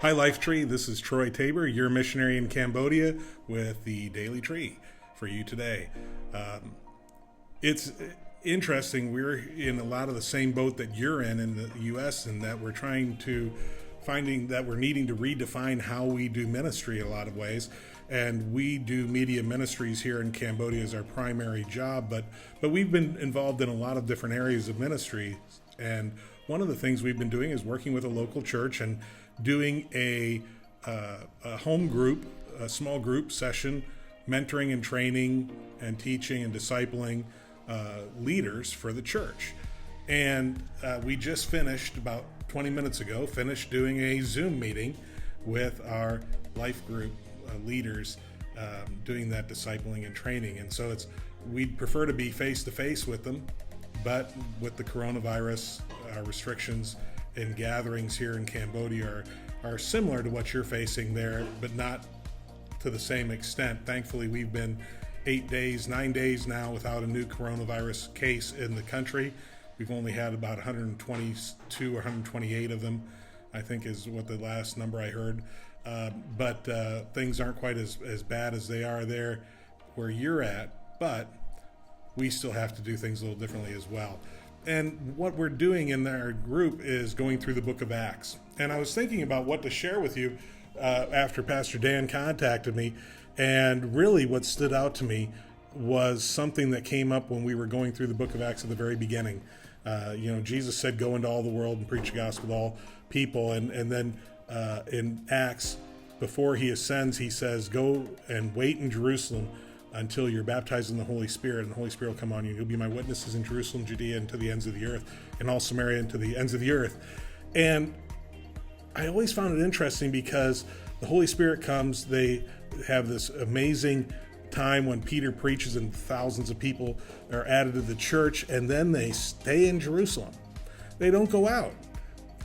Hi, Life Tree. This is Troy Tabor, your missionary in Cambodia, with the Daily Tree for you today. It's interesting. We're in a lot of the same boat that you're in the U.S., and that we're finding that we're needing to redefine how we do ministry in a lot of ways. And we do media ministries here in Cambodia as our primary job, but we've been involved in a lot of different areas of ministry. And one of the things we've been doing is working with a local church and doing a home group, a small group session, mentoring and training and teaching and discipling leaders for the church. And we just finished about 20 minutes ago, doing a Zoom meeting with our life group leaders, doing that discipling and training. And so we'd prefer to be face to face with them, but with the coronavirus restrictions and gatherings here in Cambodia are similar to what you're facing there, but not to the same extent. Thankfully, we've been 9 days now without a new coronavirus case in the country. We've only had about 122 or 128 of them, I think is what the last number I heard. But things aren't quite as bad as they are there where you're at, but we still have to do things a little differently as well. And what we're doing in our group is going through the book of Acts. And I was thinking about what to share with you after Pastor Dan contacted me. And really what stood out to me was something that came up when we were going through the book of Acts at the very beginning. Jesus said, go into all the world and preach the gospel to all people. And then in Acts, before he ascends, he says, go and wait in Jerusalem until you're baptized in the Holy Spirit, and the Holy Spirit will come on you. You'll be my witnesses in Jerusalem, Judea, and to the ends of the earth, and all Samaria and to the ends of the earth. And I always found it interesting because the Holy Spirit comes, they have this amazing time when Peter preaches and thousands of people are added to the church, and then they stay in Jerusalem. They don't go out.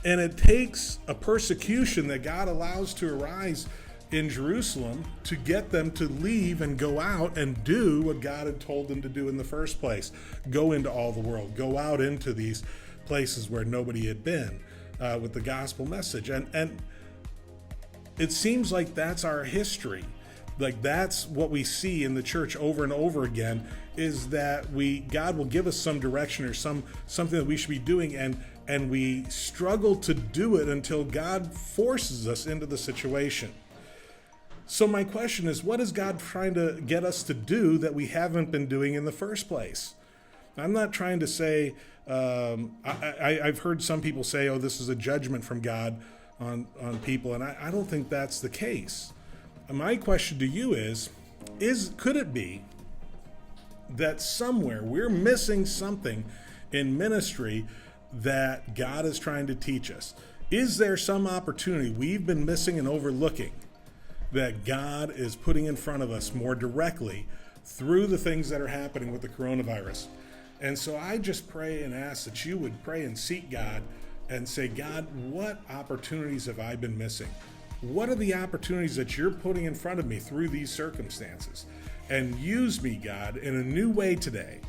And it takes a persecution that God allows to arise in Jerusalem to get them to leave and go out and do what God had told them to do in the first place. Go into all the world. Go out into these places where nobody had been with the gospel message. And it seems like that's our history. Like that's what we see in the church over and over again, is that God will give us some direction or something that we should be doing, and we struggle to do it until God forces us into the situation. So my question is, what is God trying to get us to do that we haven't been doing in the first place? I'm not trying to say, I've heard some people say, oh, this is a judgment from God on people, and I don't think that's the case. My question to you is could it be that somewhere we're missing something in ministry that God is trying to teach us? Is there some opportunity we've been missing and overlooking that God is putting in front of us more directly through the things that are happening with the coronavirus? And so I just pray and ask that you would pray and seek God and say, God, what opportunities have I been missing? What are the opportunities that you're putting in front of me through these circumstances? And use me, God, in a new way today.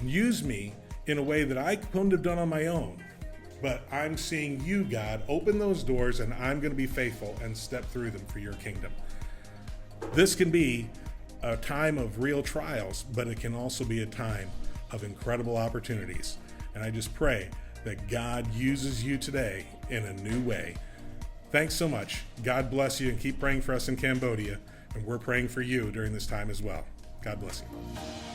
Use me in a way that I couldn't have done on my own. But I'm seeing you, God, open those doors, and I'm going to be faithful and step through them for your kingdom. This can be a time of real trials, but it can also be a time of incredible opportunities. And I just pray that God uses you today in a new way. Thanks so much. God bless you, and keep praying for us in Cambodia. And we're praying for you during this time as well. God bless you.